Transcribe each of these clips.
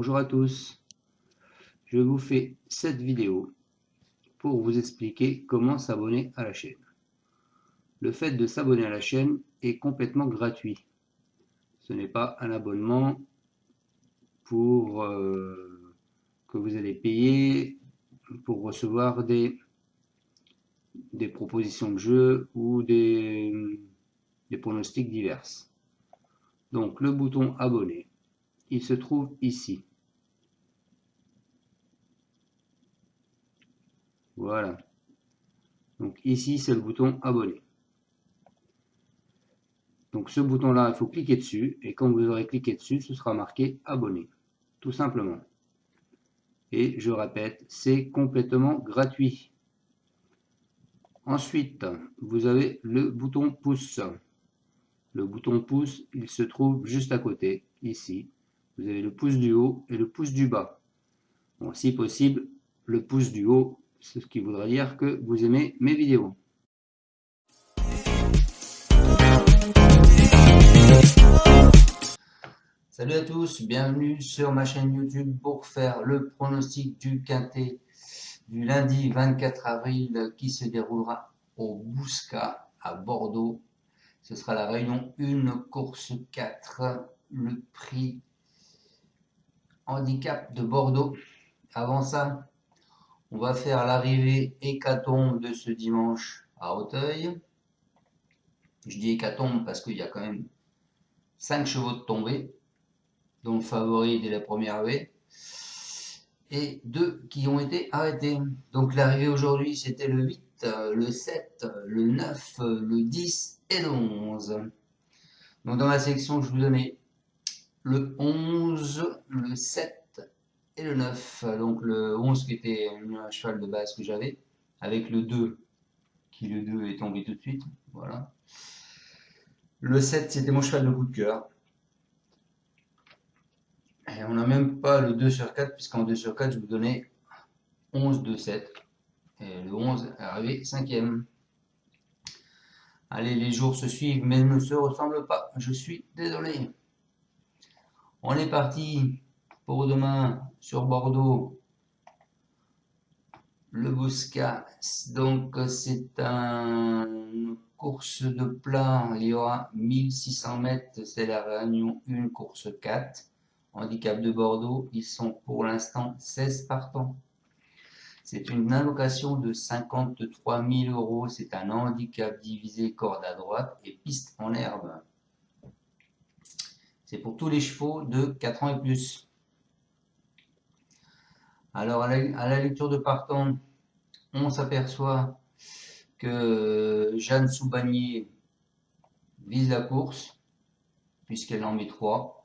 Bonjour à tous, je vous fais cette vidéo pour vous expliquer comment s'abonner à la chaîne. Le fait de s'abonner à la chaîne est complètement gratuit. Ce n'est pas un abonnement pour que vous allez payer pour recevoir des propositions de jeux ou des pronostics diverses. Donc le bouton abonner, il se trouve ici. Voilà. Donc ici c'est le bouton abonner. Donc ce bouton-là, il faut cliquer dessus, et quand vous aurez cliqué dessus, ce sera marqué abonner, tout simplement. Et je répète, c'est complètement gratuit. Ensuite, vous avez le bouton pouce. Le bouton pouce, il se trouve juste à côté, ici. Vous avez le pouce du haut et le pouce du bas. Bon, si possible, le pouce du haut, c'est ce qui voudrait dire que vous aimez mes vidéos. Salut à tous, bienvenue sur ma chaîne YouTube pour faire le pronostic du quintet du lundi 24 avril qui se déroulera au Bouscat à Bordeaux. Ce sera la réunion 1, course 4, le prix handicap de Bordeaux. Avant ça, on va faire l'arrivée hécatombe de ce dimanche à Auteuil. Je dis hécatombe parce qu'il y a quand même 5 chevaux de tombée, dont le favori dès la première haie, et 2 qui ont été arrêtés. Donc l'arrivée aujourd'hui, c'était le 8, le 7, le 9, le 10 et le 11. Donc dans la sélection, je vous donnais le 11, le 7 et le 9. Donc le 11 qui était un cheval de base que j'avais, avec le 2, qui le 2 est tombé tout de suite. Voilà. Le 7, c'était mon cheval de coup de cœur. Et on n'a même pas le 2 sur 4, puisqu'en 2 sur 4, je vous donnais 11, 2, 7. Et le 11 est arrivé 5e. Allez, les jours se suivent, mais ne se ressemblent pas. Je suis désolé. On est parti pour demain sur Bordeaux. Le Bouscat. Donc, c'est une course de plat. Il y aura 1600 mètres. C'est la réunion 1, course 4. Handicap de Bordeaux. Ils sont pour l'instant 16 partants. C'est une allocation de 53 000 €. C'est un handicap divisé corde à droite et piste en herbe. C'est pour tous les chevaux de 4 ans et plus. Alors, à la lecture de partant, on s'aperçoit que Jeanne Soubanier vise la course, puisqu'elle en met 3.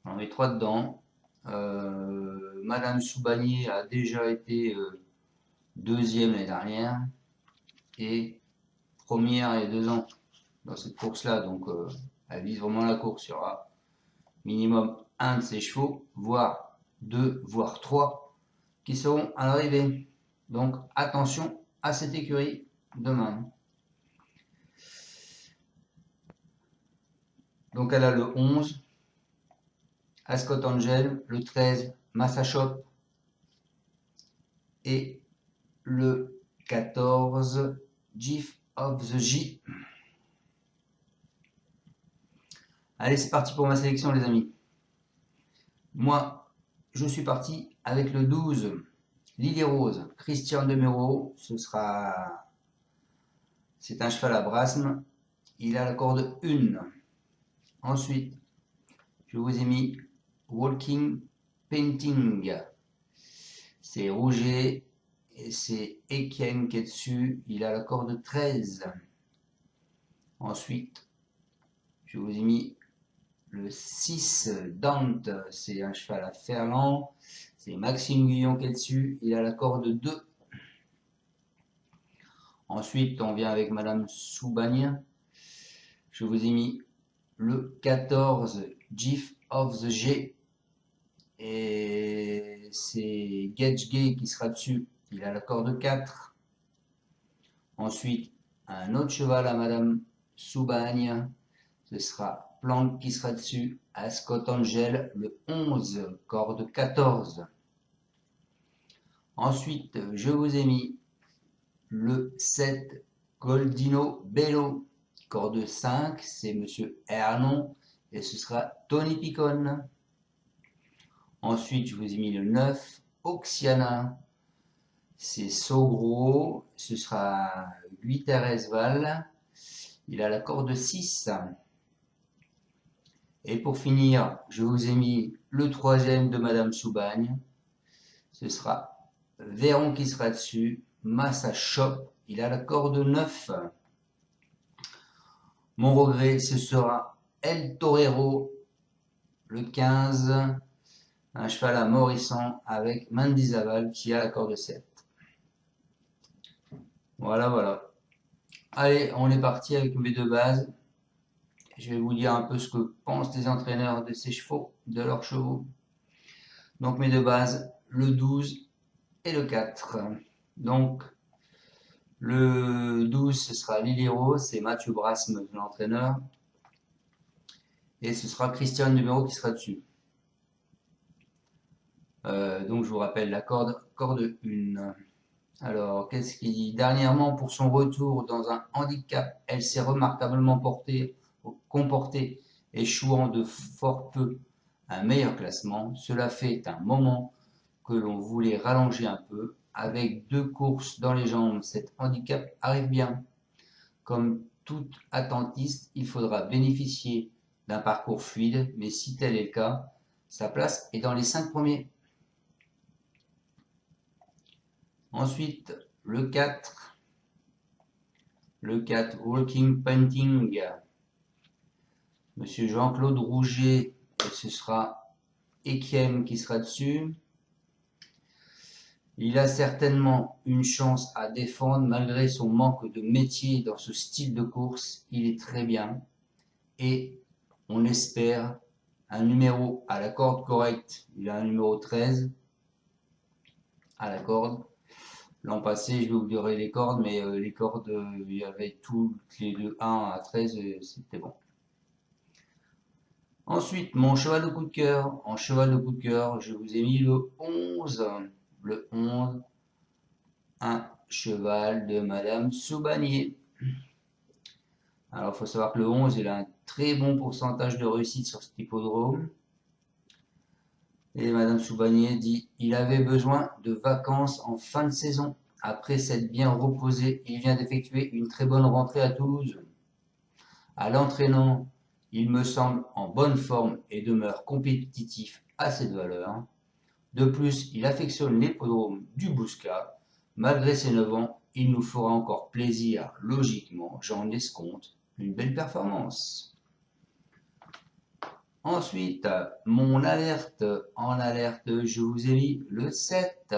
On en met 3 dedans. Madame Soubanier a déjà été deuxième l'année dernière et première il y a 2 ans dans cette course-là. Donc, elle vise vraiment la course. Il y aura minimum un de ses chevaux, voire 2, voire 3, qui seront à l'arrivée. Donc, attention à cette écurie demain. Donc, elle a le 11, Ascot Angel, le 13, Massachop, et le 14, Gift of the J. Allez, c'est parti pour ma sélection, les amis. Moi, je suis parti avec le 12, Lily Rose, Christian Demuro. C'est un cheval à Brasme. Il a la corde 1. Ensuite, je vous ai mis Walking Painting. C'est Rouget et c'est Etienne qui est dessus. Il a la corde 13. Ensuite, je vous ai mis le 6, Dante. C'est un cheval à Ferland. C'est Maxime Guillon qui est dessus. Il a la corde 2. Ensuite, on vient avec Madame Soubagne. Je vous ai mis le 14, Gift of the G. Et c'est Gage Gay qui sera dessus. Il a la corde 4. Ensuite, un autre cheval à Madame Soubagne. Ce sera Planck qui sera dessus Ascot Angel, le 11, corde 14. Ensuite, je vous ai mis le 7, Goldino Bello, corde 5, c'est Monsieur Ernon, et ce sera Tony Picon. Ensuite, je vous ai mis le 9, Oxiana, c'est Sogro, ce sera Guiteresval, il a la corde 6. Et pour finir, je vous ai mis le 3e de Madame Soubagne, ce sera Véron qui sera dessus, Massa Shop, il a la corde 9. Mon regret, ce sera El Torero, le 15, un cheval à Morissan avec Mendizábal qui a la corde 7. Voilà, voilà. Allez, on est parti avec mes deux bases. Je vais vous dire un peu ce que pensent les entraîneurs de ces chevaux, de leurs chevaux. Donc mes deux bases, le 12 et le 4. Donc le 12, ce sera Liliro, c'est Mathieu Brasme, l'entraîneur. Et ce sera Christian Numéro qui sera dessus. Donc je vous rappelle la corde 1. Alors, qu'est-ce qu'il dit? Dernièrement, pour son retour dans un handicap, elle s'est remarquablement comportée, échouant de fort peu un meilleur classement. Cela fait un moment que l'on voulait rallonger un peu. Avec 2 courses dans les jambes, cet handicap arrive bien. Comme tout attentiste, il faudra bénéficier d'un parcours fluide, mais si tel est le cas, sa place est dans les 5 premiers. Ensuite, le 4. Le 4, Walking Painting. Monsieur Jean-Claude Rouget, et ce sera Ekiem qui sera dessus. Il a certainement une chance à défendre malgré son manque de métier dans ce style de course. Il est très bien. Et on espère un numéro à la corde correcte. Il a un numéro 13 à la corde. L'an passé, je vais vous dire les cordes, mais les cordes, il y avait toutes les deux 1 à 13, c'était bon. Ensuite, mon cheval de coup de cœur. En cheval de coup de cœur, je vous ai mis le 11. Le 11, un cheval de Madame Soubanier. Alors, il faut savoir que le 11, il a un très bon pourcentage de réussite sur cet hippodrome. Et Madame Soubanier dit il avait besoin de vacances en fin de saison. Après s'être bien reposé, il vient d'effectuer une très bonne rentrée à Toulouse. À l'entraînant, il me semble en bonne forme et demeure compétitif à cette valeur. De plus, il affectionne l'hippodrome du Bouscat. Malgré ses 9 ans, il nous fera encore plaisir, logiquement, j'en escompte une belle performance. Ensuite, mon alerte, en alerte, je vous ai mis le 7.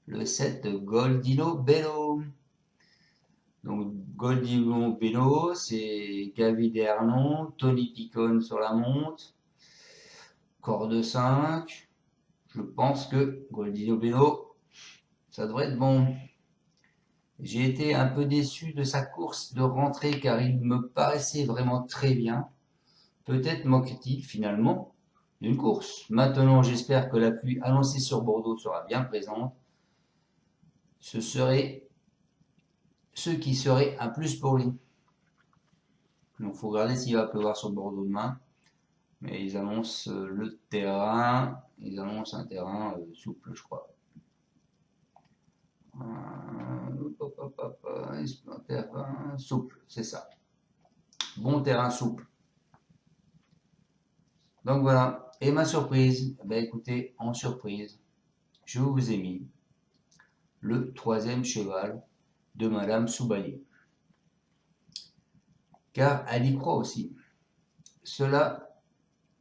Le 7, Goldino Bello. Donc, Goldino Bello, c'est Gavi Dernon, Tony Picon sur la monte, corde 5. Je pense que Goldino Bello, ça devrait être bon. J'ai été un peu déçu de sa course de rentrée car il me paraissait vraiment très bien. Peut-être manque-t-il finalement d'une course. Maintenant, j'espère que la pluie annoncée sur Bordeaux sera bien présente. Ce qui serait un plus pour lui. Donc, il faut regarder s'il va pleuvoir sur Bordeaux demain. Mais ils annoncent le terrain. Ils annoncent un terrain souple, je crois. Un terrain souple, c'est ça. Bon terrain souple. Donc voilà. Et ma surprise, ben écoutez, en surprise, je vous ai mis le 3e cheval de Madame Soubanier. Car elle y croit aussi. Cela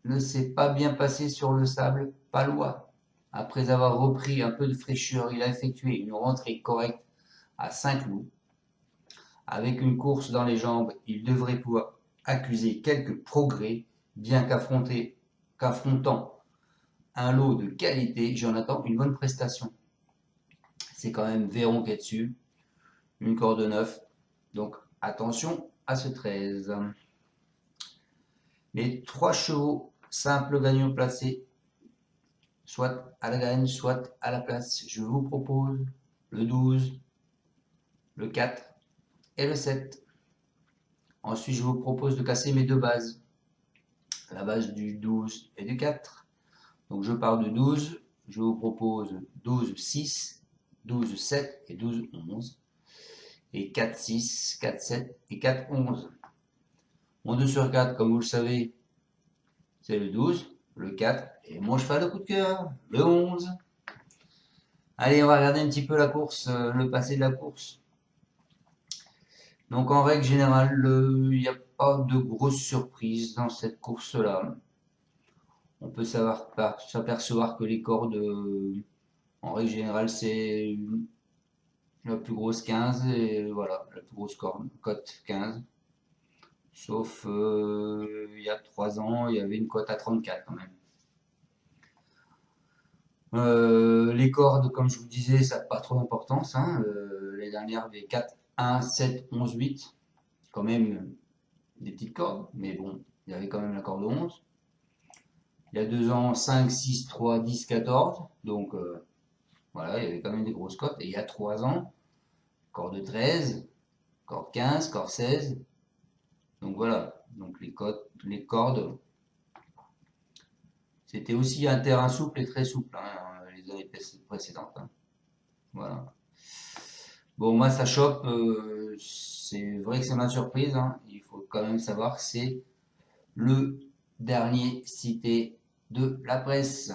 ne s'est pas bien passé sur le sable palois. Après avoir repris un peu de fraîcheur, il a effectué une rentrée correcte à Saint-Cloud. Avec une course dans les jambes, il devrait pouvoir accuser quelques progrès, bien qu'affrontant un lot de qualité, j'en attends une bonne prestation. C'est quand même Véron qui est dessus, une corde 9, donc attention à ce 13. Les 3 chevaux simple gagnant placé, soit à la gagne, soit à la place. Je vous propose le 12, le 4 et le 7. Ensuite, je vous propose de casser mes deux bases, la base du 12 et du 4. Donc je pars de 12, je vous propose 12, 6, 12, 7 et 12, 11. Et 4, 6, 4, 7 et 4, 11. Mon 2 sur 4, comme vous le savez, c'est le 12, le 4 et mon cheval de coup de cœur, le 11. Allez, on va regarder un petit peu la course, le passé de la course. Donc en règle générale, il n'y a pas de grosses surprises dans cette course-là. On peut s'apercevoir que les cordes, en règle générale, c'est la plus grosse 15 et voilà, la plus grosse cote 15. Sauf il y a 3 ans, il y avait une cote à 34 quand même. Les cordes, comme je vous disais, ça n'a pas trop d'importance. Hein. Les dernières avaient 4, 1, 7, 11, 8. Quand même des petites cordes, mais bon, il y avait quand même la corde 11. Il y a 2 ans, 5, 6, 3, 10, 14. Donc voilà, il y avait quand même des grosses cotes. Et il y a 3 ans, corde 13, corde 15, corde 16. Donc voilà, donc les cordes, c'était aussi un terrain souple et très souple, hein, les années précédentes. Hein. Voilà. Bon, moi, ça chope. C'est vrai que c'est ma surprise. Hein. Il faut quand même savoir que c'est le dernier cité de la presse.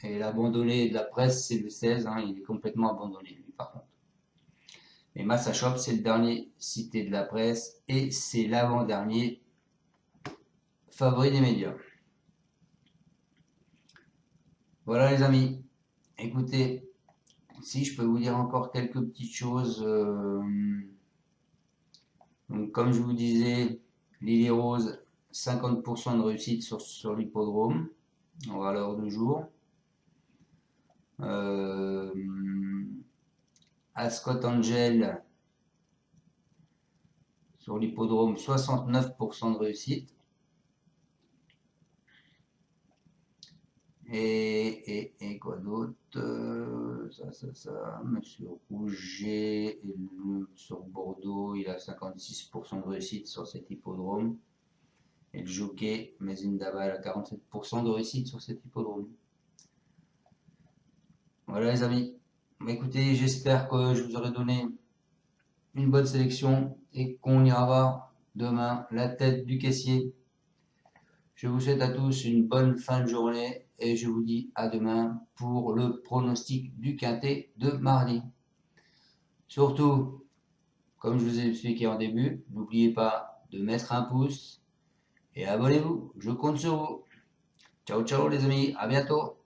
Et l'abandonné de la presse, c'est le 16. Hein, il est complètement abandonné, lui, par contre. Et Massa Shop, c'est le dernier cité de la presse et c'est l'avant-dernier favori des médias. Voilà les amis, écoutez, si je peux vous dire encore quelques petites choses. Donc, comme je vous disais, Lily Rose, 50% de réussite sur l'hippodrome en valeur de jour. Ascot Angel sur l'hippodrome, 69% de réussite. Et quoi d'autre? Monsieur Rouget sur Bordeaux, il a 56% de réussite sur cet hippodrome. Et le jockey Mezindaval a 47% de réussite sur cet hippodrome. Voilà les amis. Bah, écoutez, j'espère que je vous aurai donné une bonne sélection et qu'on ira voir demain la tête du caissier. Je vous souhaite à tous une bonne fin de journée et je vous dis à demain pour le pronostic du quintet de mardi. Surtout, comme je vous ai expliqué en début, n'oubliez pas de mettre un pouce et abonnez-vous. Je compte sur vous. Ciao ciao les amis, à bientôt.